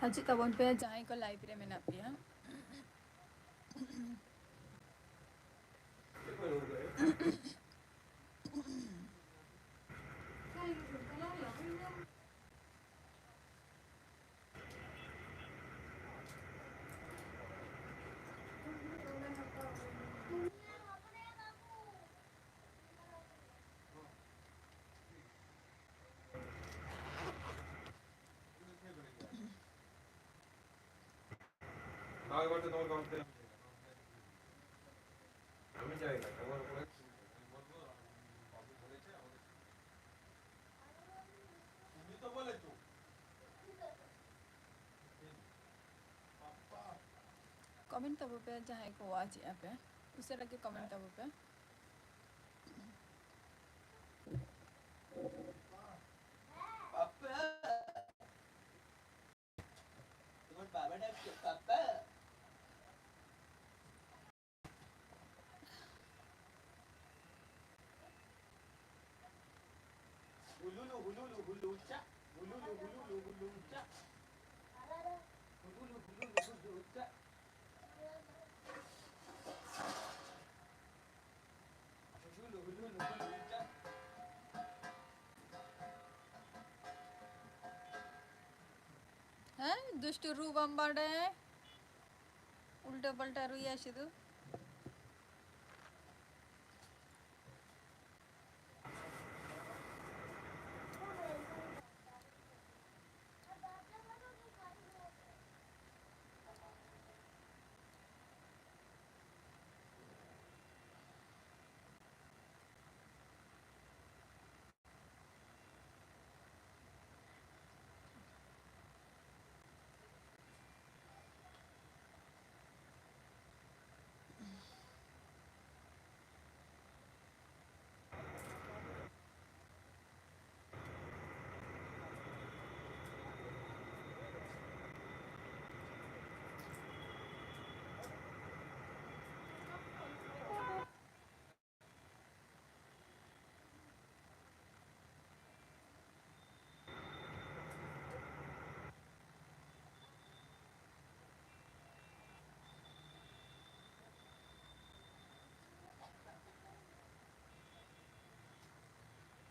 ᱦᱟᱡᱩᱜ ᱛᱟᱵᱚᱱ ᱯᱮ ᱡᱟᱦᱟᱸᱭ ᱠᱚ ᱞᱟᱭᱤᱵ ᱨᱮ ᱢᱮᱱᱟᱜ ᱯᱮᱭᱟ᱾ कमेंट तब पे जहाँ को वाच पे उसे लगे कमेंट तब पे हाँ दुष्ट रू बम्बाड़े उल्टा पल्टा रू याशिदु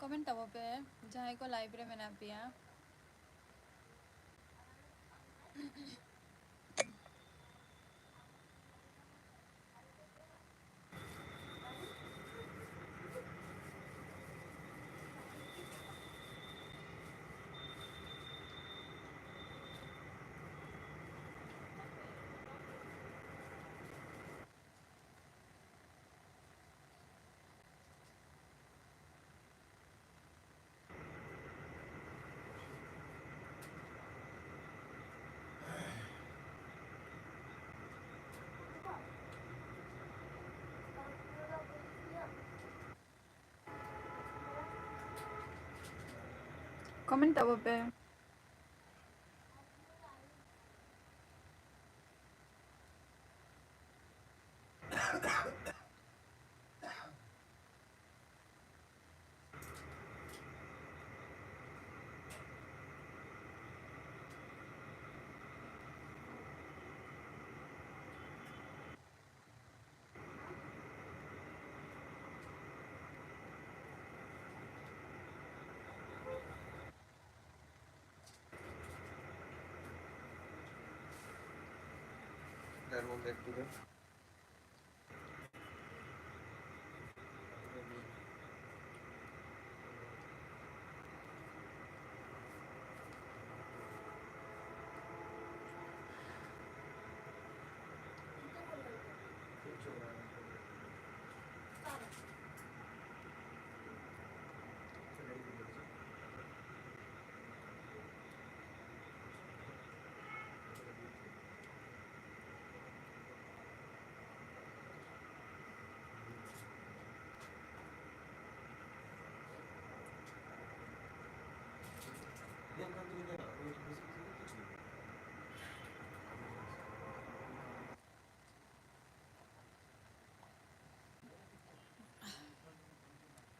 कमेंट तब पे जहाँ को लाइव रे मेना पिया कमेंट तब पे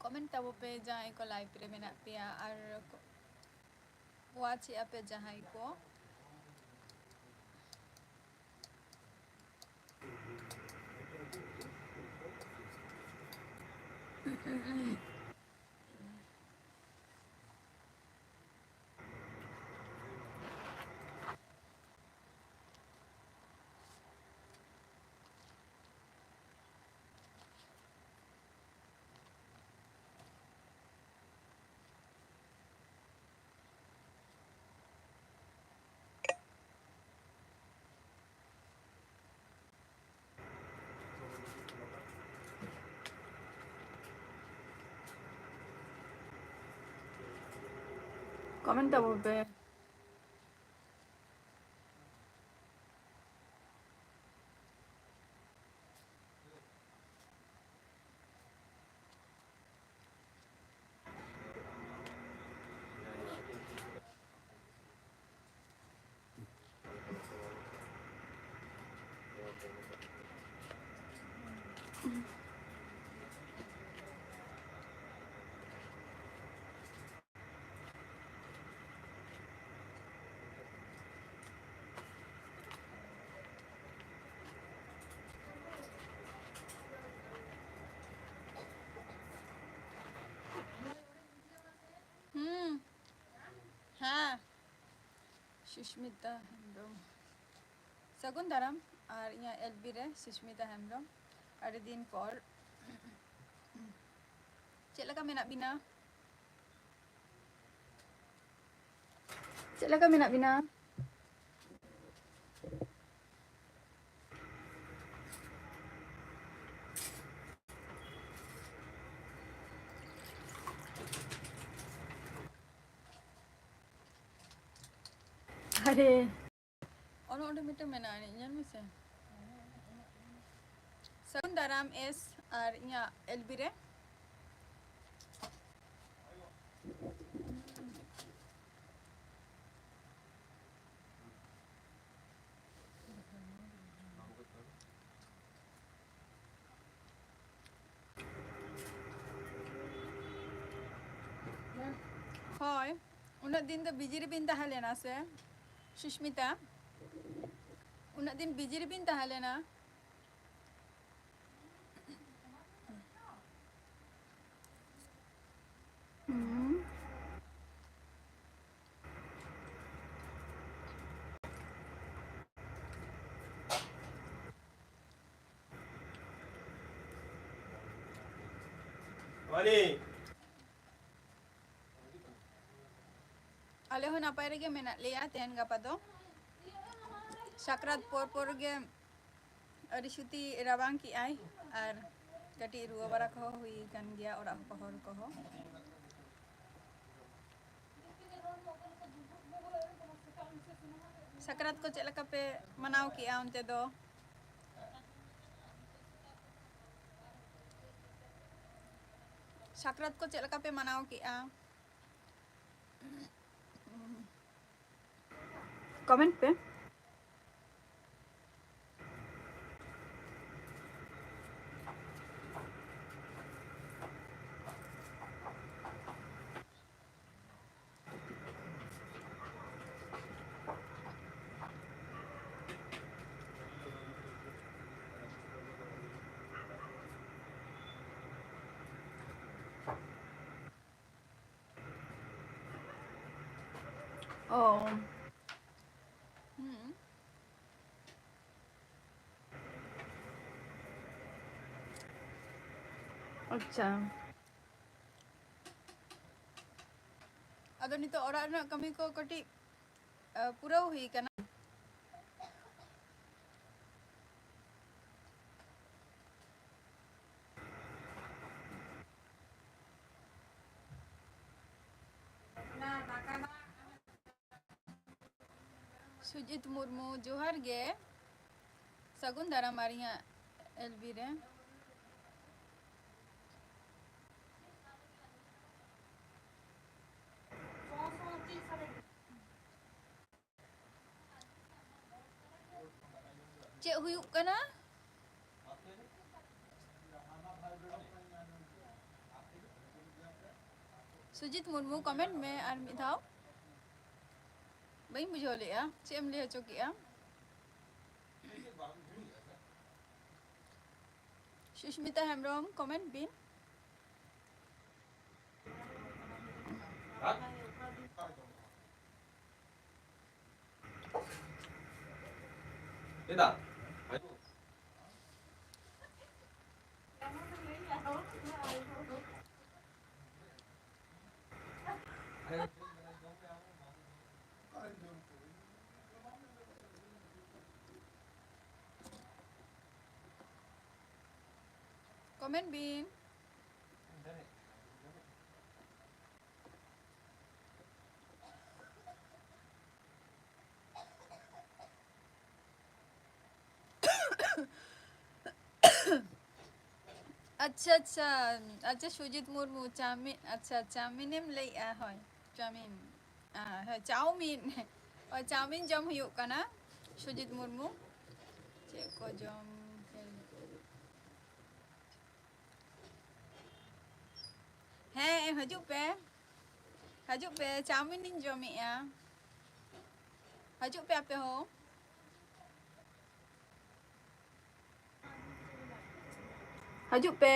कमेंट तब पे जहाँ को लाइव रे मेना पिया और वाच पे जहाँ को Comment tabo pe. हाँ सुष्मिता हेम्ब्रम सगुन दाराम और यहाँ एलबी रे सुष्मिता हेम्ब्रम अरे दिन पर चलका मेना बिना चलका मेना बिना अरे ono udah minta mana ni jangan misa Sagun daram es ar nya elbire hoy unat din da bijiri bin tahalena se Sushmita unat din bijiri bin tahalena Wali. Aleho na pare ge mena leya ten gapa do sakrat por ge ari shuti rabang ki ai ar kati ruwa bara ko hui kan dia ora pohor ko ho sakrat ko chela pe manaw ki a unte do sakrat ko chela pe manaw ki a comment pe oh अच्छा अदो नितो ओरा ना कमी को कटी पूरा हुई kana सुजित मुर्मू जोहर गे सगुन दारा मारिया एलबी रे चे हुयुक kana सुजित मुर्मू कमेंट में आर मिद धाव बई बुझो लेया चेम ले हचो किया सुष्मिता हेम्ब्रम कमेंट बिन Tidak. कमेंट बिन अच्छा अच्छा अच्छा सुजित मुर्मू चाउमिन अच्छा चाउमिन एम लैया होय चाउमिन चाउमिन चाउमिन जम हुयुग kana सुजित मुर्मू चेक को जम ᱦᱮᱸ ᱦᱤᱡᱩᱜ ᱯᱮ ᱪᱟᱣᱢᱤᱱ ᱤᱧ ᱡᱚᱢᱮᱜᱼᱟ ᱦᱤᱡᱩᱜ ᱯᱮ ᱟᱯᱮ ᱦᱚᱸ ᱦᱤᱡᱩᱜ ᱯᱮ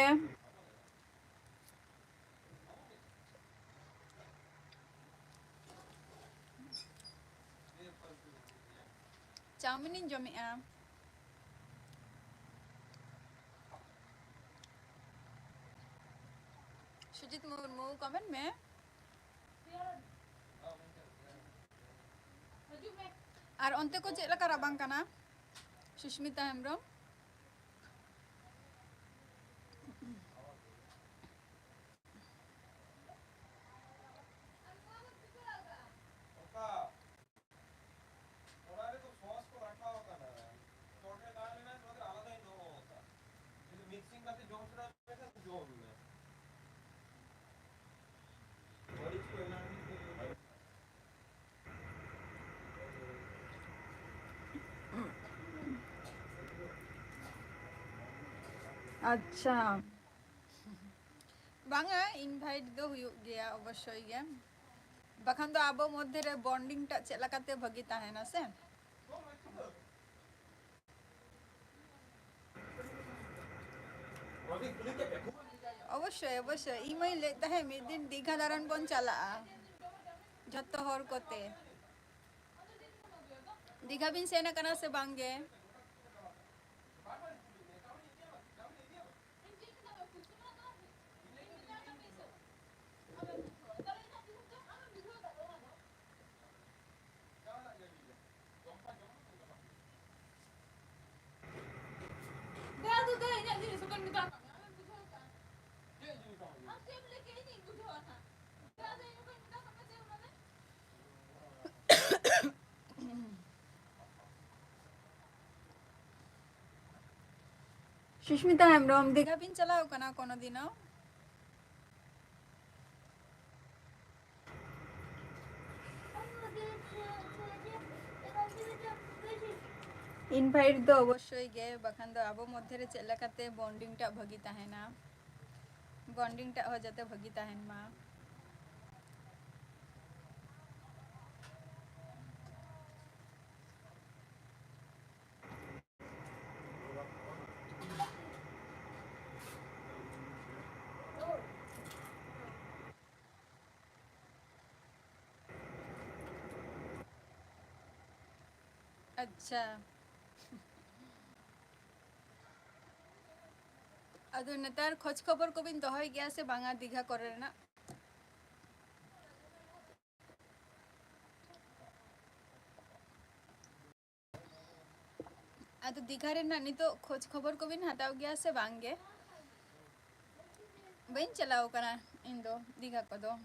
ᱪᱟᱣᱢᱤᱱ ᱤᱧ ᱡᱚᱢᱮᱜᱼᱟ सुजित मुर्मू कमेंट में और अंते को चेक लगा राबांग कना सुष्मिता हेम्ब्रम अच्छा बांगा इनवाइट दो हुयुग गया अवश्य गे बखान दो आबो मध्य रे बॉन्डिंग टा चेक लगाते भगी ताहेना से अवश्य अवश्य इमई लेता है मिद दिन दीघा दारन बन चला झत्तो हर कोते दीघा बिन सेना कना से बांगे सुष्मिता हेम्ब्रम दीघा बिन चलाओ कना कोनो दिनो इनवाइट दो अवश्य गे बखान दो आबो मध्य रे चेक लगाते बॉन्डिंग टा भगी ताहेना बॉन्डिंग टा हो जाते भगी ताहेन मा अच्छा अदो नेतार खोज खबर को बिन दोहय गया से बांगा दीघा करे ना अदो दीघा रे ना नितो खोज खबर को बिन हटाव गया से बांगे बइन चलाओ कना इन दो दीघा को दो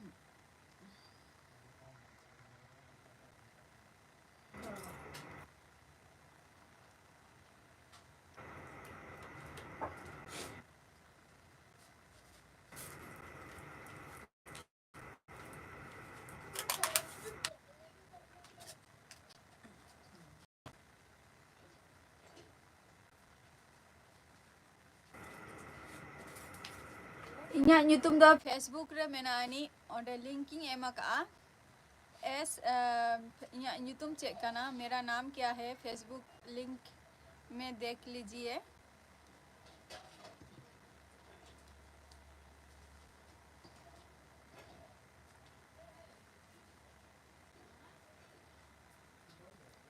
इन्या ᱧᱩᱛᱩᱢ ᱫᱚ फेसबुक रे मेनानी ओंडे लिंकिंग एमा का एस इन्या ᱧᱩᱛᱩᱢ चेक करना मेरा नाम क्या है फेसबुक लिंक में देख लीजिए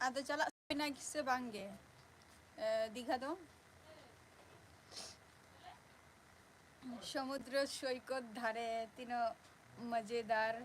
आदो चला बिना किससे बांगे दीघा दो समुद्र सৈকত धारे तीनों मजेदार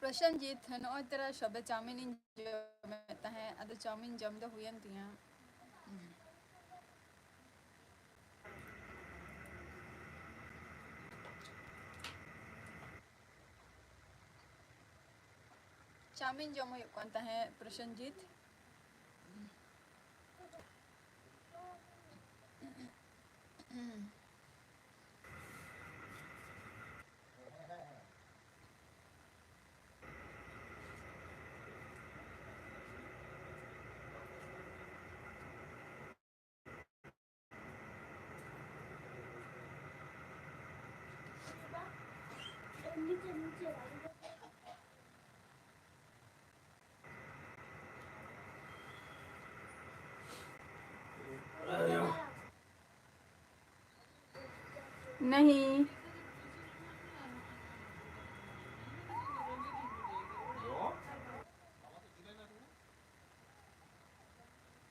प्रसन्नजीत नॉय तेरा शबे चाउमिन जमे तहे अदो चाउमिन जम दो हुयन तिया चाउमिन जम हुयक कान तहे प्रसन्नजीत नहीं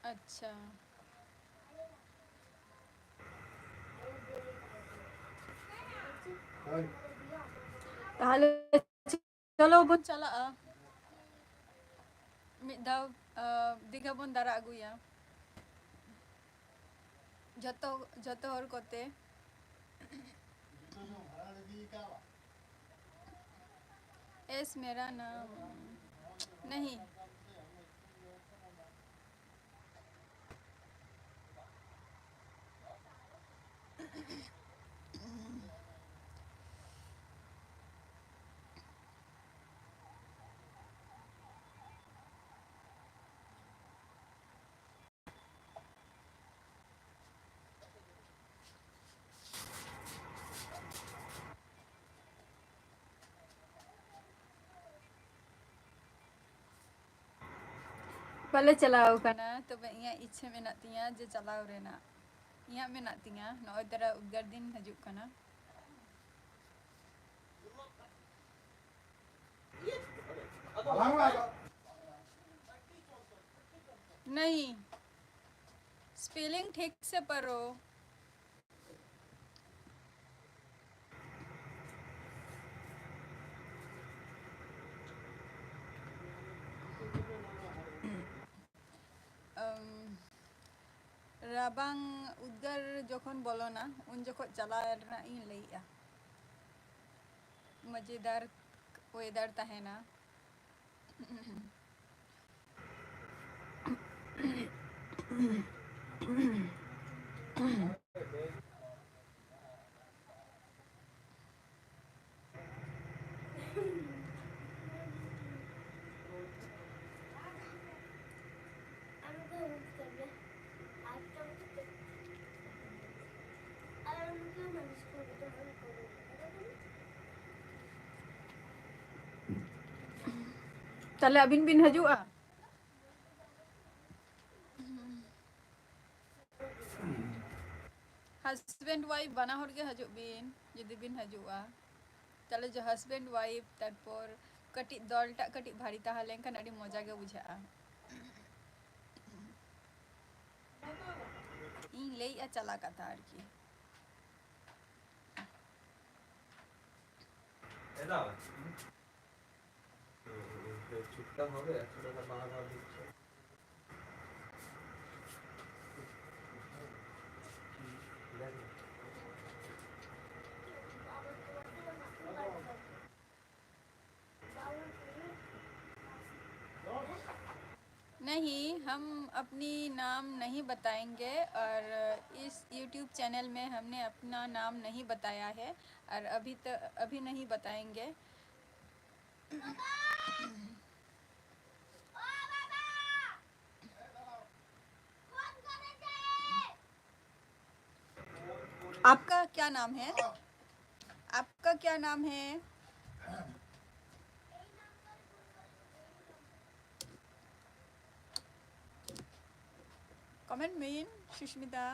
अच्छा ताहले चलो बन चला मिद दाव दिघा बन दारा अगुया जतो जतो हर कोते एस मेरा नाम नहीं पहले चलाओ कना तो इया इच्छा मेना तिया जे चलाओ रेना इया मेना तिया नॉय तेरा उद्गार दिन हजू कना नहीं स्पेलिंग ठीक से पढ़ो राबांग उद्गार जखन बोलो ना उन जखन चला रना इन लईया मजेदार वेदर तहेना ताले अबिन बिन हजुआ हस्बैंड वाइफ बना हर के हजु बिन जदि बिन हजुआ ताले जो हस्बैंड वाइफ तारपर कटी दलटा कटी भारी ताहा लेंकन अडी मजा गे बुझा इन लेया चला कथा आरकी এদা চুপটা হবে 100 টাকা বারবার দিচ্ছে नहीं हम अपनी नाम नहीं बताएंगे और इस YouTube चैनल में हमने अपना नाम नहीं बताया है और अभी नहीं बताएंगे आपका क्या नाम है आपका क्या नाम है कमेंट में सुष्मिता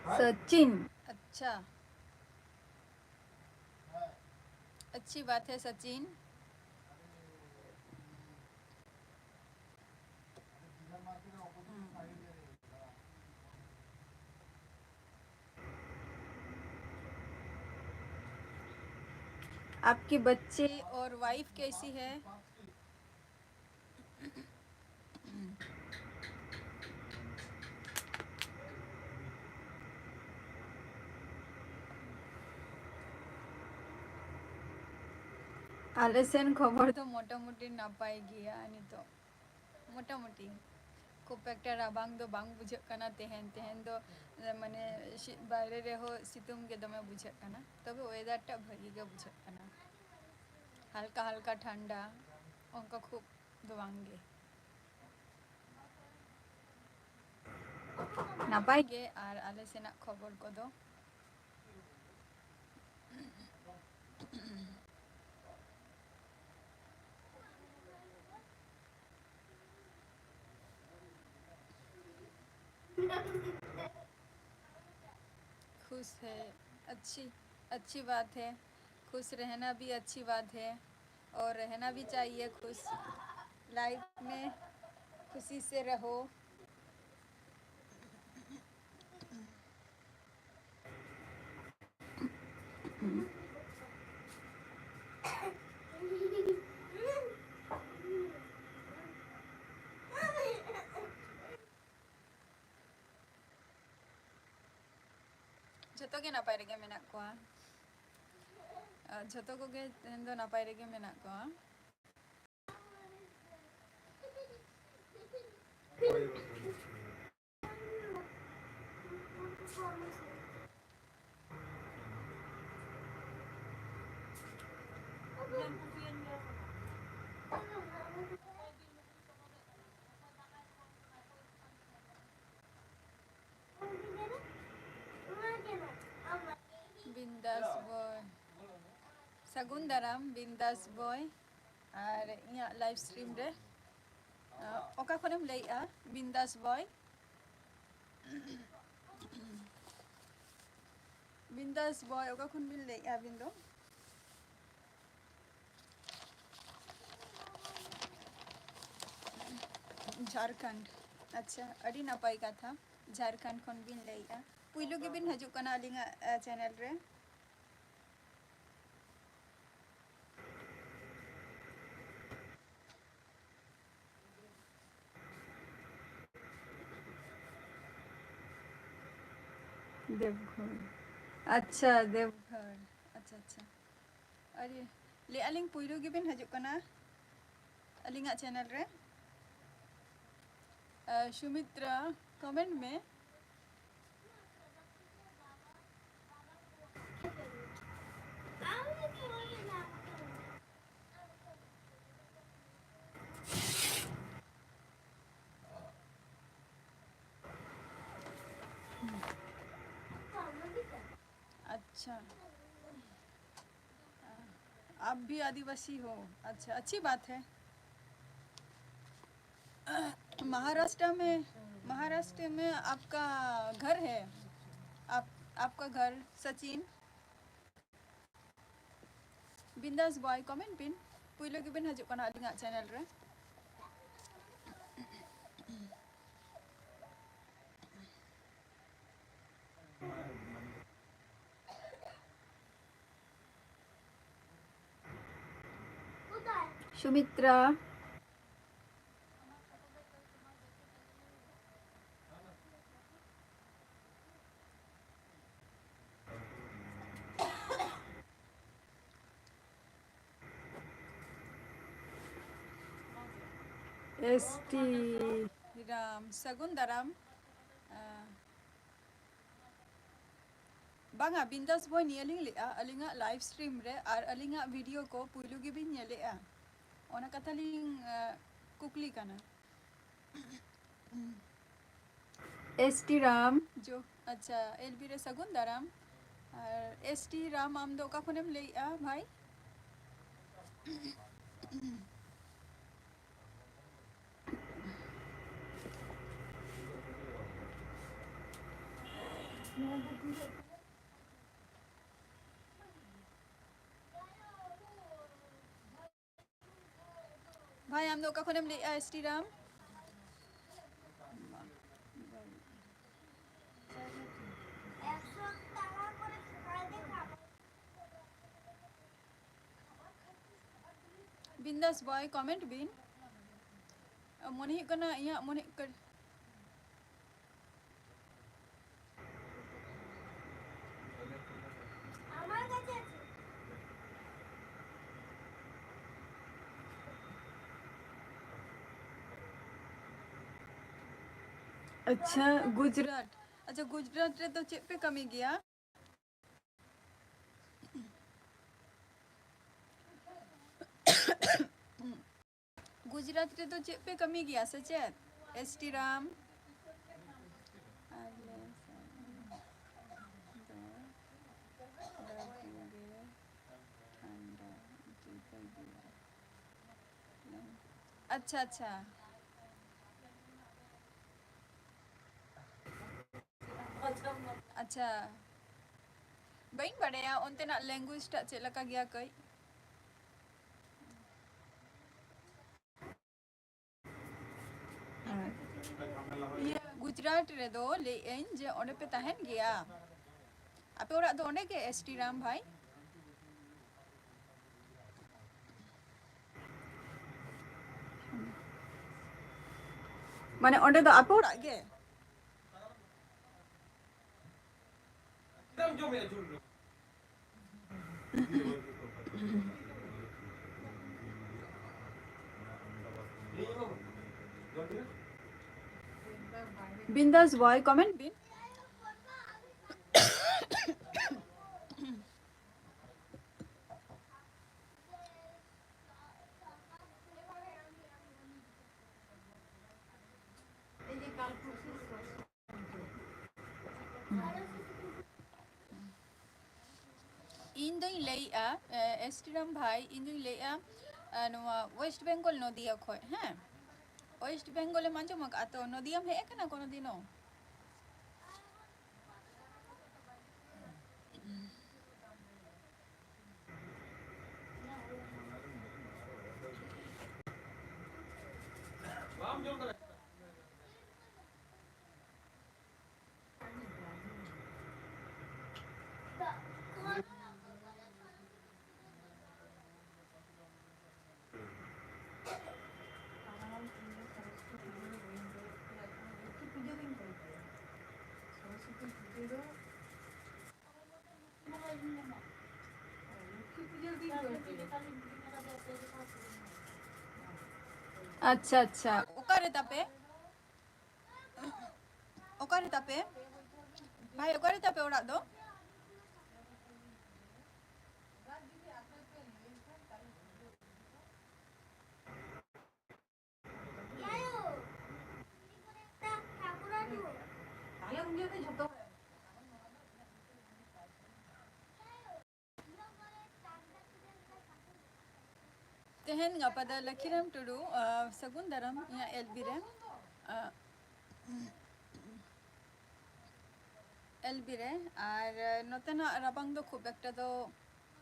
सचिन, अच्छा, अच्छी बात है सचिन। आपके बच्चे और वाइफ कैसी है? आले सेन खबर तो मोटामुटी नापाय गया तो मोटामुटी खूब एक राबांग दो बांग बुझे कना तेहन तेहन दो माने बाहरे रेहो सितुंग के दमे बुझे कना तबे वेदर टा भगी के बुझे कना हल्का हल्का ठंडा उनका खूब दोवांगे नापाय गे और आले सेना खबर को दो खुश है, अच्छी अच्छी बात है। खुश रहना भी अच्छी बात है और रहना भी चाहिए खुश। लाइफ में खुशी से रहो। जतो के नापाय रेगे मेना कोआ जतो को गे तेन दो नापाय रेगे मेना कोआ बिंदास बॉय सगुन दाराम बिंदास बॉय और इया लाइव स्ट्रीम रे ओका खनेम लैआ बिंदास बॉय बिंदास बॉय ओका खन बिन लैआ बिंदो झारखंड अच्छा अड़ी नापाय कथा झारखंड खन बिन लैआ पुइलो के बिन हजू कना अलिंगा चैनल रे देवघर अच्छा देवघर अच्छा अच्छा अरे ले अलिंग पुइलो के बिन हजू कना अलिंगा चैनल रे सुमित्रा कमेंट में अच्छा आप भी आदिवासी हो अच्छा अच्छी बात है महाराष्ट्र में आपका घर है आपका घर सचिन बिंदास बॉय कमेंट पिन पुइलो के बिन हजू कना अलिंगा चैनल रे सुमित्रा एसटी राम सगुन दाराम बांगा बिंदास बॉय नि अलिंग लेआ अलिंगा लाइव स्ट्रीम रे और अलिंगा वीडियो को पुइलो के बिन नेलेआ ओना कथा लिंग कुकली कना एसटी राम जो अच्छा एलबी रे सगुन दाराम और एसटी राम आम दो का खनेम लेआ भाई भाई हम लोग का खोने में एसटी राम बिंदास बॉय कमेंट बिन मने हुई कना इया मने कर अच्छा गुजरात अच्छा गुजरात रे तो चेक पे कमी गया गुजरात रे तो चेक पे कमी गया सचेत एसटी राम अच्छा अच्छा अच्छा bain badaya onte nak language tak cek laka gya kai Gujarat रे दो ले एन जे ओने पे तहन गया आपे ओरा दो ओने के एसटी राम भाई माने ओने दो आपे ओरा गे बिंदास बॉय कमेंट बिन इन दोई लेया एसटी राम भाई इन दोई लेया वेस्ट बेंगल नदिया खय हैं वेस्ट बेंगल मांजो मक आतो नदिया में हे कना कोनो दिनो अच्छा अच्छा ओकारे तापे भाई ओकारे तापे ओरा दो तेहन pada Lakiram Tudu Sagun Daram ya Elbire Elbire আর নতেনা রাবাং দো খুব একটা তো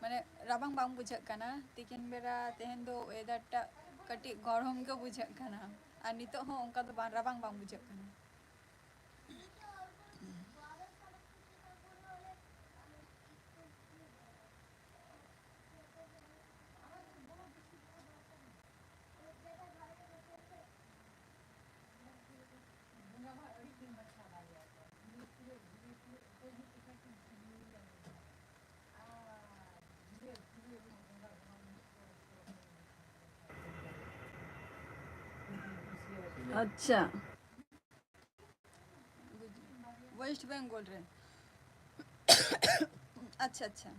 মানে রাবাং বাং বুঝাক কানা তিকিন বেরা তেহেন দো ওয়েদারটা কাটি গরম গে বুঝাক কানা আর নিতো হো অঙ্কা তো রাবাং বাং বুঝাক কানা अच्छा वेस्ट बेंगल रे अच्छा अच्छा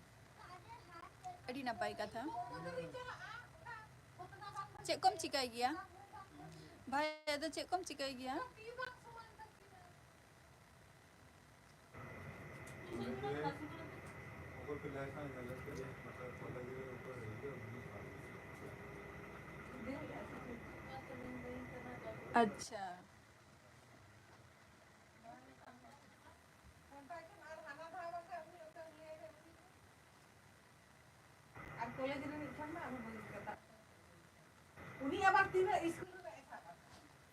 अड़ी नपाई कथा चेक कम चिकाई गया भाई तो चेक कम चिकाई गया अच्छा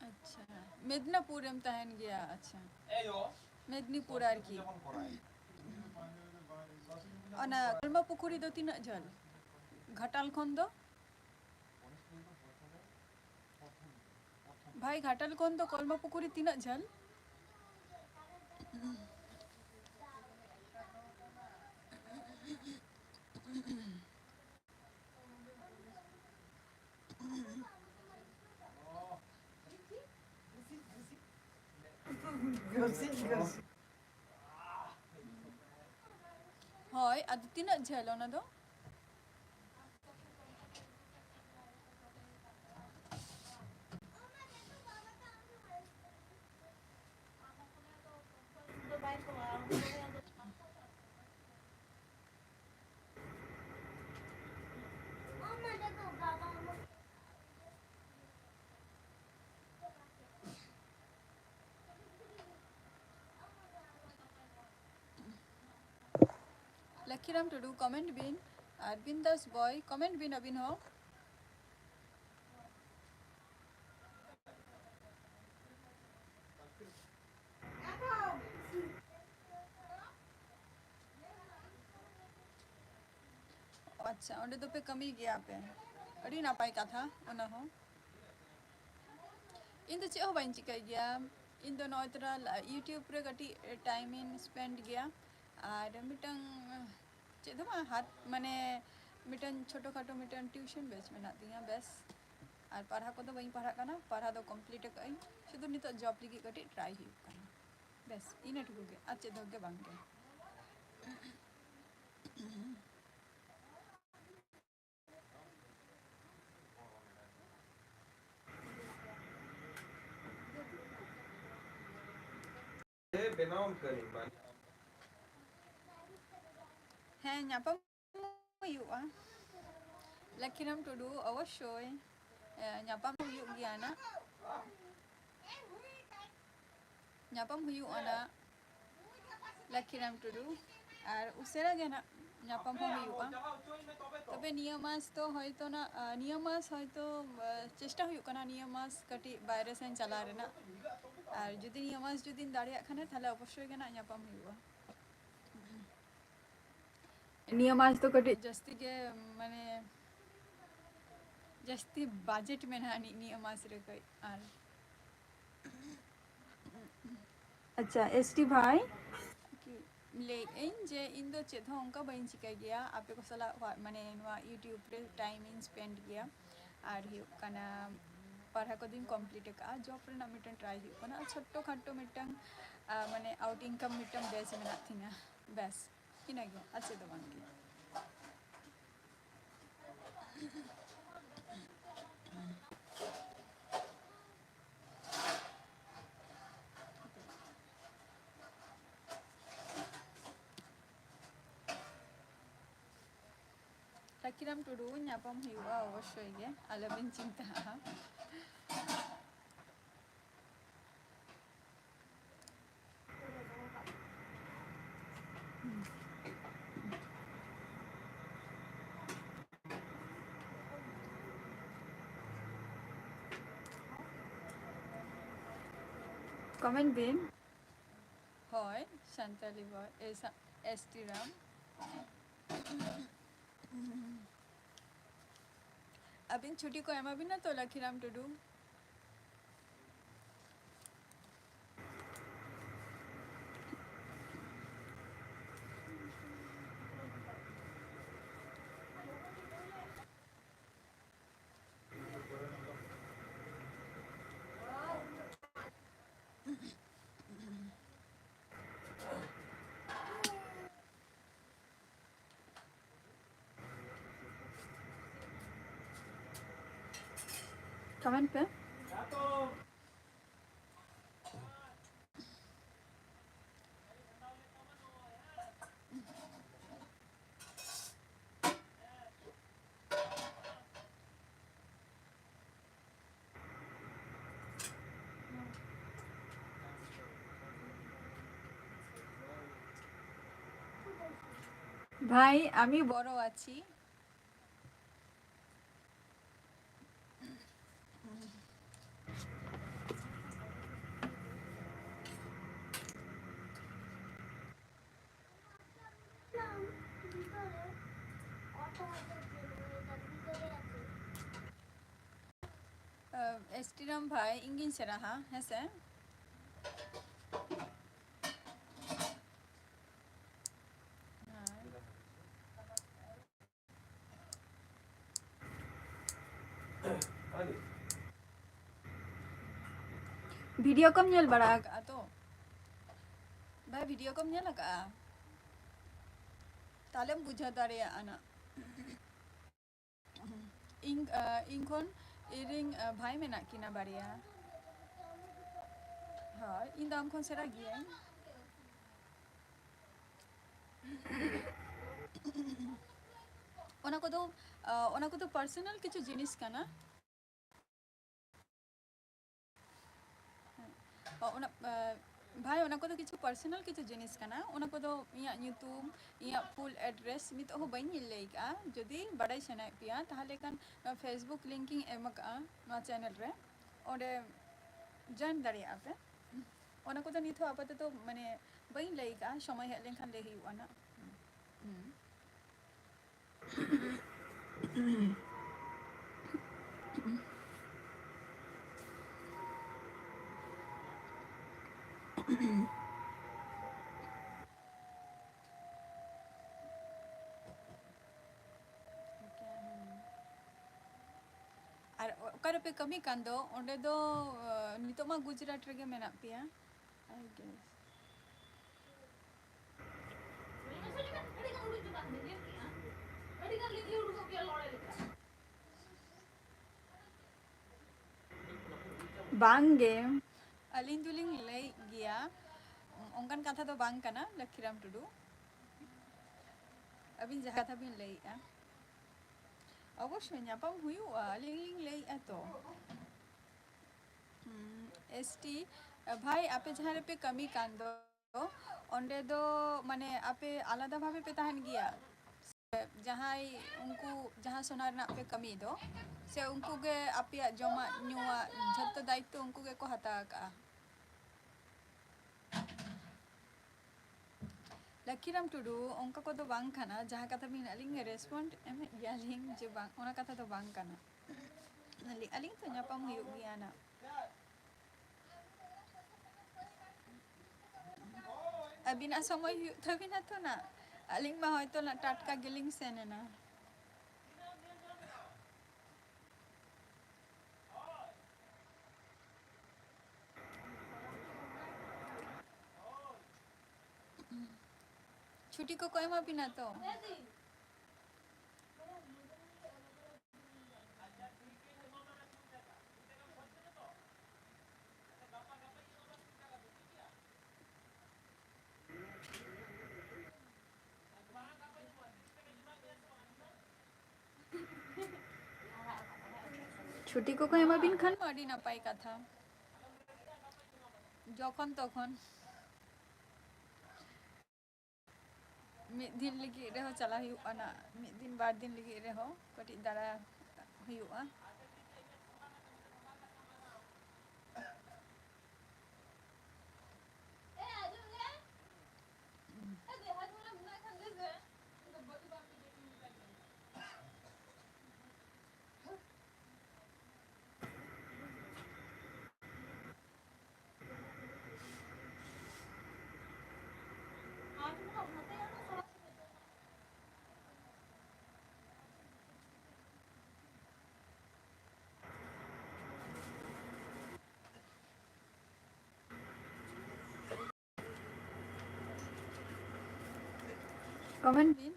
अच्छा मेदिनीपुर में तहन गया अच्छा मेदिनीपुर आर की अना कलमा पुकुरी दो तीन झल घाटाल खन दो भाई घाटाल खन दो कलमा पुकुरी तीन झल হয় আর তিন ঝেল না দো लखीराम टुडू कमेंट बिन अरविंद दास बॉय कमेंट बिन अबिन हो अच्छा ओंडे तो पे कमी गया पे अड़ी नापाय कथा ओना हो इन तो चे हो बाइन चिकाय गया इन दो नोतरा यूट्यूब रे गटी टाइम इन स्पेंड गया और मिटंग चे दो हाथ माने मिटन छोटो खाटो मिटन ट्यूशन बेच में दिया बेस और पढ़ा को तो वही पढ़ा करना पढ़ा तो कंप्लीट कई शुद्ध नित जॉब लगी गटी ट्राई ही करना बेस इने टुकु के अच्छे धोगे बांगे बेनाम करी बानी हैं nyapa हुआ लखीराम टुडू अवश्य nyapam huyuk gi ana nyapam huyuk ana Lakhiram Tudu और उसेरा गे ना nyapam हो हुआ तबे निया मास तो हयतो ना निया मास हयतो चेष्टा हुयुक कना निया मास कटी बायरे सेन चला रेना और जुदी निया मास जुदी दाड़िया खाने थाले अवश्य गे ना nyapam हुआ निया मास तो कटी जस्ती के माने जस्ती बजट में ना निया मास रे कई आर अच्छा एसटी भाई ले इन जे इन दो चेत हो उनका बइन चिका गया आपे को सला माने नवा यूट्यूब रे टाइम इन स्पेंड गया और ही कना पढ़ा को दिन कंप्लीट का जॉब रे ना मिटन ट्राई ही कना छोटो खाटो मिटन माने आउट इनकम मिटन बेस में थिना बेस किना गयो अच्छे दो वन के लखीराम टुडू nyapam हुआ अवश्य गे आलबिन चिंता कमेंट बिन হয় शांताली बॉय ऐसा एसटी राम अबिन छुट्टी को एमा भी ना तो लखीराम टुडू कमेंट पे भाई आमी बड़ो आছি Lakhiram bhai ingin seraha hese Ani. video kom nyel bara ato bhai video kom nyel ka talem bujha dare ana ing kon iring bhai menak kina baria ha ing dam kon sera gia ona ko do personal kichu jinis kana ona bhai ona ko do kichu personal kichu jinis kana ona ko do iya nyutum iya full address nit ho bain lei ka jodi badai sena pia tahale kan facebook linking emaka no channel re ore join dari ape ona ko do nit ho apato mane bain lei ka সময় হলে খান লei হুয়া na ar okare pe kami kando onde do nitoma gujarat rege menak pia I guess bangge aling duling lei gia onkan katha do bang kana Lakhiram Tudu abin jaha katha bin lei a অবশ্যই nyapam হুইউआ aling lei ato ST ভাই আপে যাহারে पे कमी कांदो onde do mane ape alada bhabe pe tahan gia jahai unku jaha sonar na pe kami do se unku ge apia joma nyua jhatto daitto unku ge ko hata ka Lakhiram Tudu onka ko do bang kana jaha katha bin aling respond em yaling je bang ona katha do bang kana aling to nyapam huyu giana abina সময় তবে না তো না aling ma হয়তো না টাটকা গিলিং সেনে না छुट्टी को कोई मा बिना तो ছুটি को कोई मा बिन खान माडी ना पाई कथा যখন তখন mid din lagi reho chala huyu'a na mid din bar din lagi reho kati dara huyu'a comment bin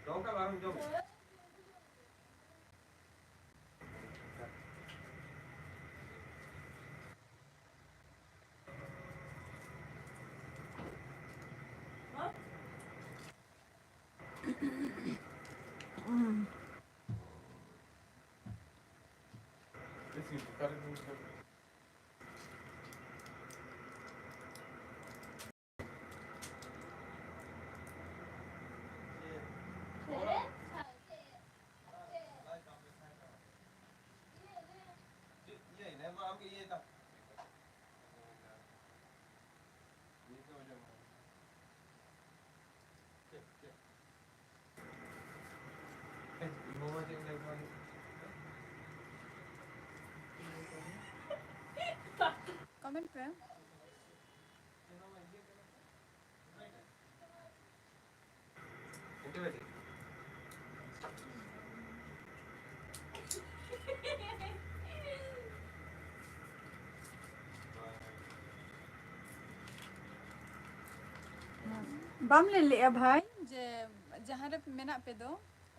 Jom ka bareng jom. Esse cara não comment पे Oke, Bati. बाम ले लिया भाई जे जहाँ रे मेना पे दो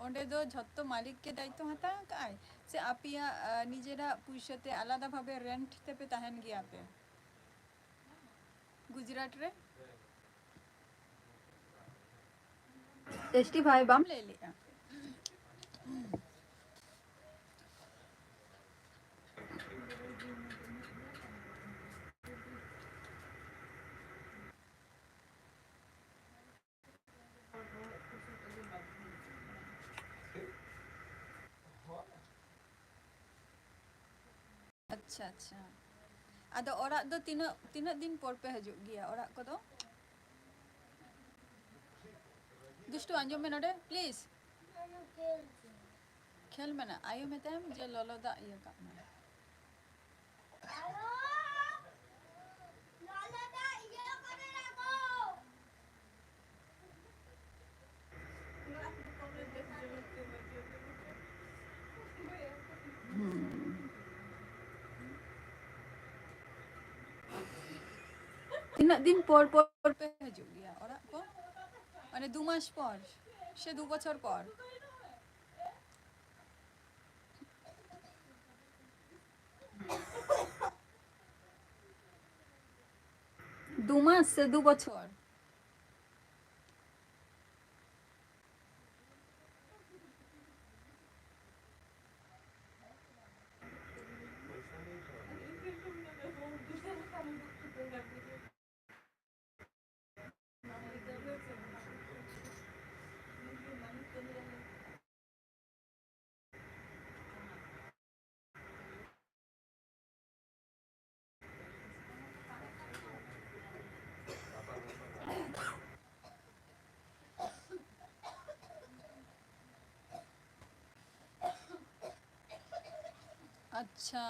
ओंडे दो झत्तो मालिक के दायित्व हता काय से आपिया निजेरा पुइसाते आलादा भावे रेंट ते पे ताहेन गया पे गुजरात रे टेस्टी भाई बाम ले लिया अच्छा अच्छा आदो ओरा दो तीना तीना दिन पर पे हजू गया ओरा को दो दुष्टु आंजो में नोडे प्लीज खेल में ना आयु में तम जे लोलो दा ये का में तीना दिन पर पे हजू गया ओरा को माने 2 मास पर से 2 বছর पर 2 মাস से 2 বছর अच्छा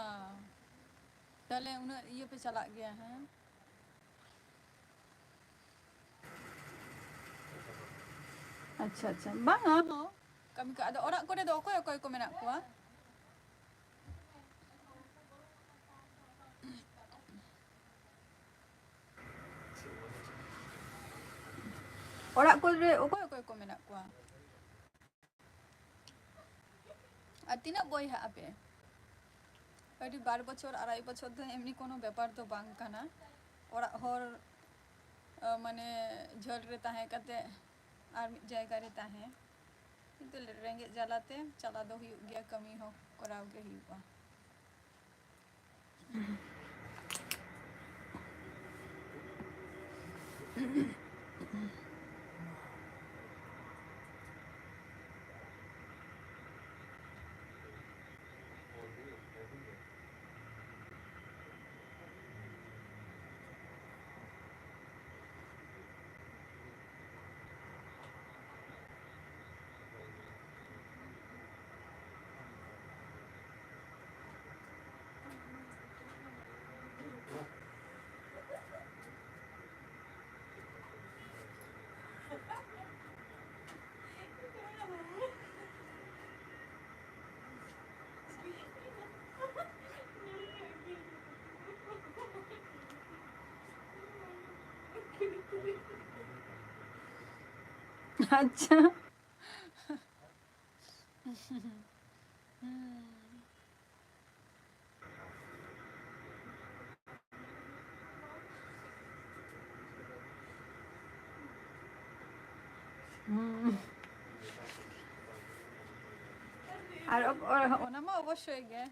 ताले उन्हें ये पे चला गया है अच्छा अच्छा बांगा हो kami ka ada orang ko do koy ko menak ko orang ko re koy ko menak ko atina boy ha ape ᱟᱹᱰᱤ 12 বছর 2.5 বছর ধরে এমনি কোনো ব্যাপার তো বাং কানা ওরা হর মানে ঝড় রে তাহে কাতে আর জায়গা রে তাহে কিন্তু রেঙ্গে জ্বালাতে চালা দো হুᱭᱩᱜ ᱜᱮᱭᱟ ᱠᱟᱹᱢᱤ ᱦᱚᱸ ᱠᱚᱨᱟᱣ ᱜᱮ ᱦᱩᱭᱩᱜᱼᱟ अच्छा আর ওনা মা অবশ্যই গে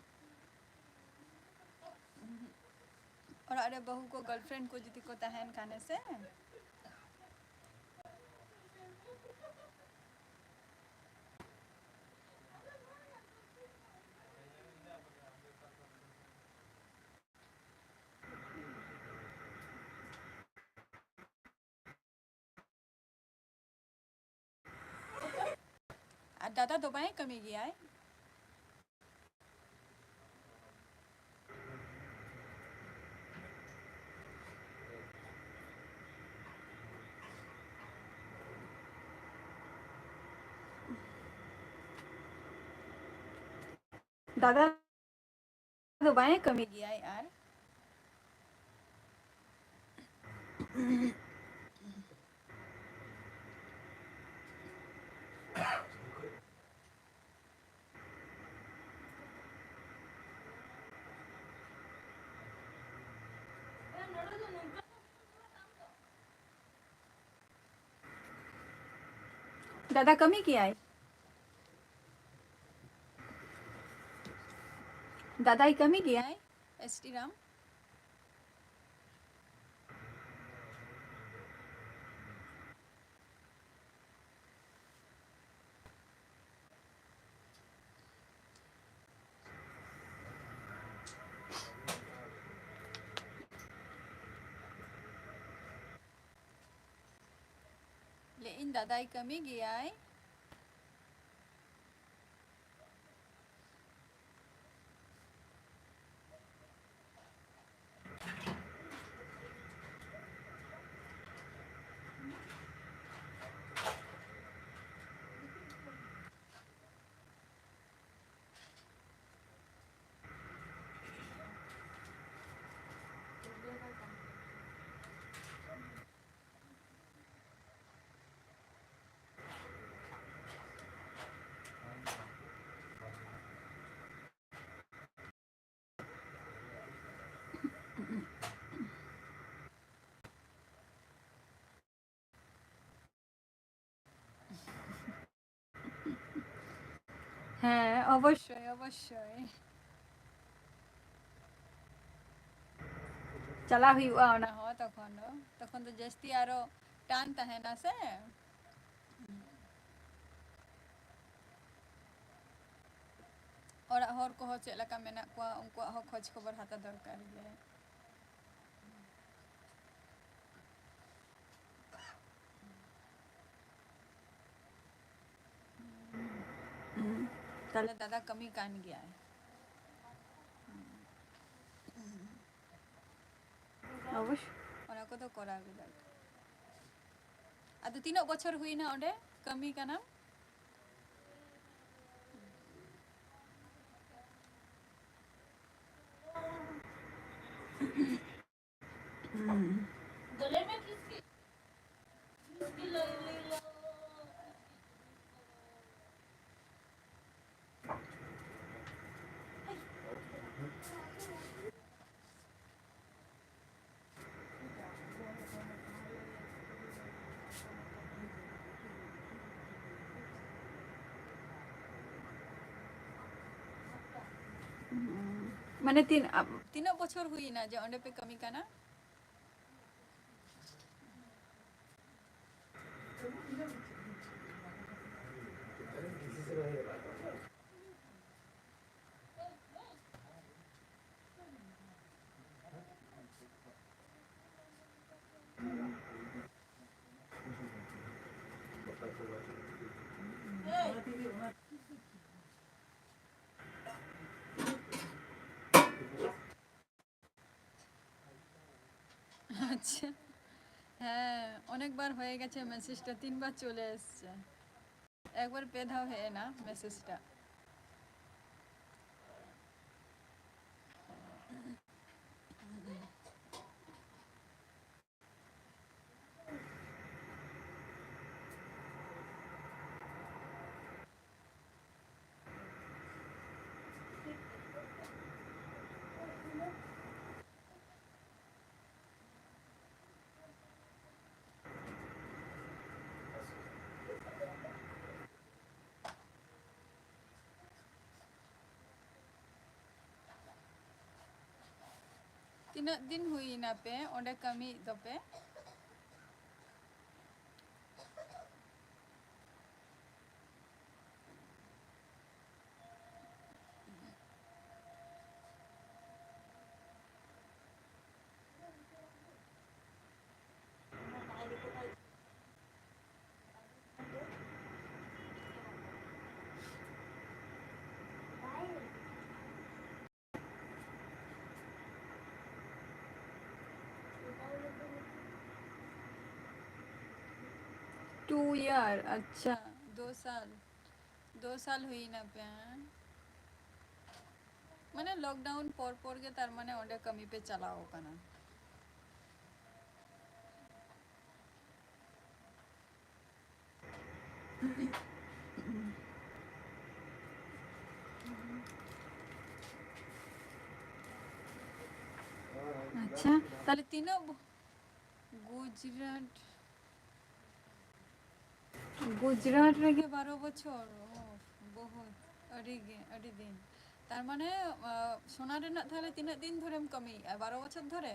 और अरे बहू को गर्लफ्रेंड को जिति को तहन खाने से दादा दुबई कमी गया है दादा तो बाएं कमी गया यार। दादा कमी किया है, दादा ही कमी किया है एस टी राम। लेकिन दादा ही कमी गया है। হ্যাঁ অবশ্যই অবশ্যই चला हुआ ना हो तखन तो जस्ती आरो टान तहना से और हर को चेक लका मेना को उनको हो खोज खबर हाता दरकार गे। ताले दादा कमी कान गया है अवश्य ओना को तो करा गे दादा आदो तीनो बछर हुई ना ओडे कमी काना माने तीनो बछर हुई ना जे ओंडे पे कमी काना আচ্ছা হ্যাঁ অনেকবার হয়ে গেছে মেসেজটা 3 বার চলে এসেছে একবার পেধাও হয় না মেসেজটা तीना दिन हुई ना पे ओंडे कमी दो पे टू ईयर अच्छा 2 साल हुई ना पे माने लॉकडाउन पोर पोर के तार माने ओंडे कमी पे चलाओ कना अच्छा ताले तीनों गुजरात गुजरात रे के 12 বছর बहुत अड़ी दिन तार माने सोना रे ना थाले तीना दिन धरे कमी 12 বছর ধরে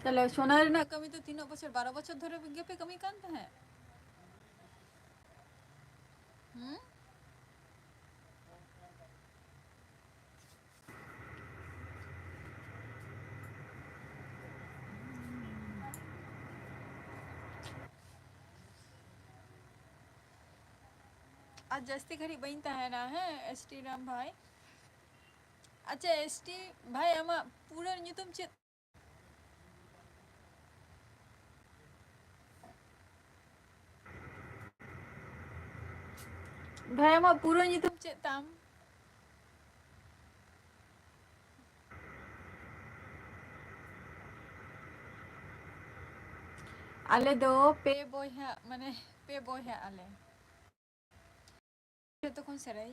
चलो सोना रे ना कमी तो 3 বছর 12 বছর ধরে গেপে कमी कानता है आज जस्ती घड़ी बनता है ना है एसटी राम भाई अच्छा एसटी भाई आमा पूरा ᱧᱩᱛᱩᱢ चेत भाई आमा पूरा ᱧᱩᱛᱩᱢ चेत ताम आले दो पे बोया माने पे बोया आले तो कौन से रही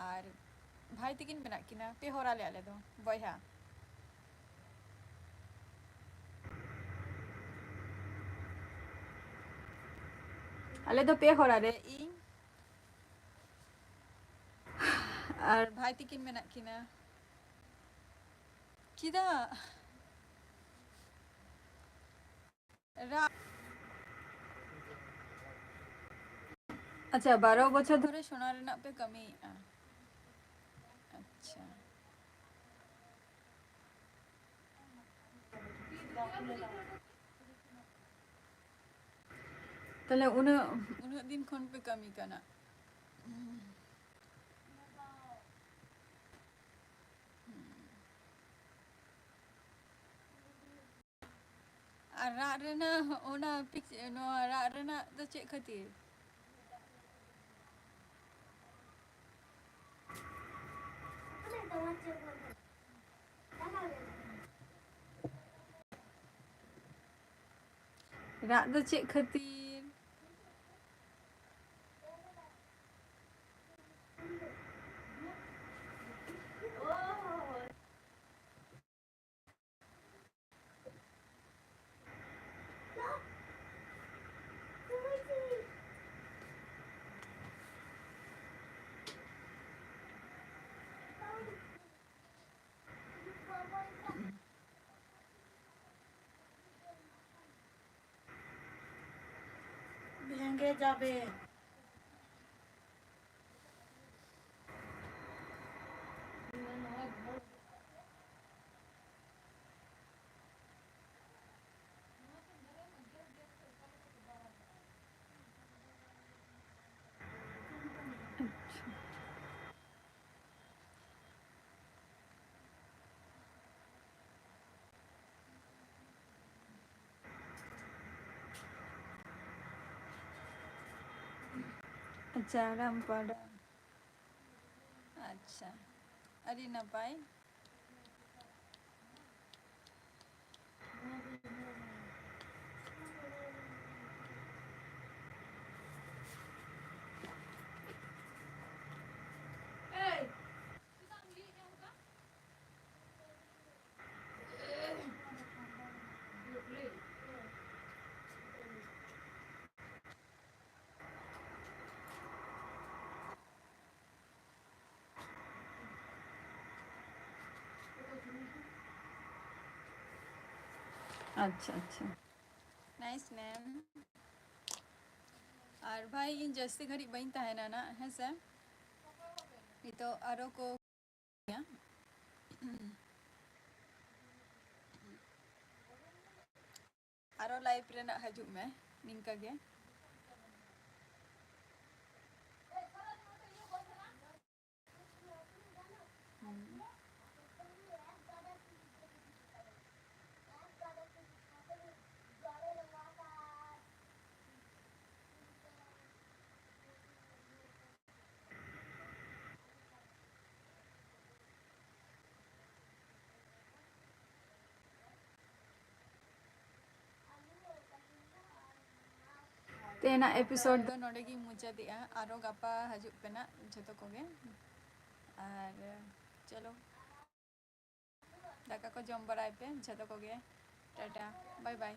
और भाई तकिन बना किना पे होरा ले आले दो बोया आले दो पे होरा रे इ और भाई तकिन बना किना किदा रा अच्छा 12 বছর ধরে সোনা রেনা पे कमी अच्छा तले उन दिन खन पे कमी कना रा रेना ओना पिक्स नो रा रेना तो चेक खातिर रा तो चेक खातिर ভেঙে যাবে अच्छा रामपाड़ा अच्छा अरे ना पाए अच्छा अच्छा नाइस नेम और भाई इन जस्ती घड़ी बन तहना ना है से तो आरो को आरो लाइफ रेना हजू में निंका गे तेना एपिसोड दो नोडे की मुचादिया आरो गापा हजू पेना जतो कोगे और चलो दाका को जम बराई पे जतो कोगे टाटा बाय बाय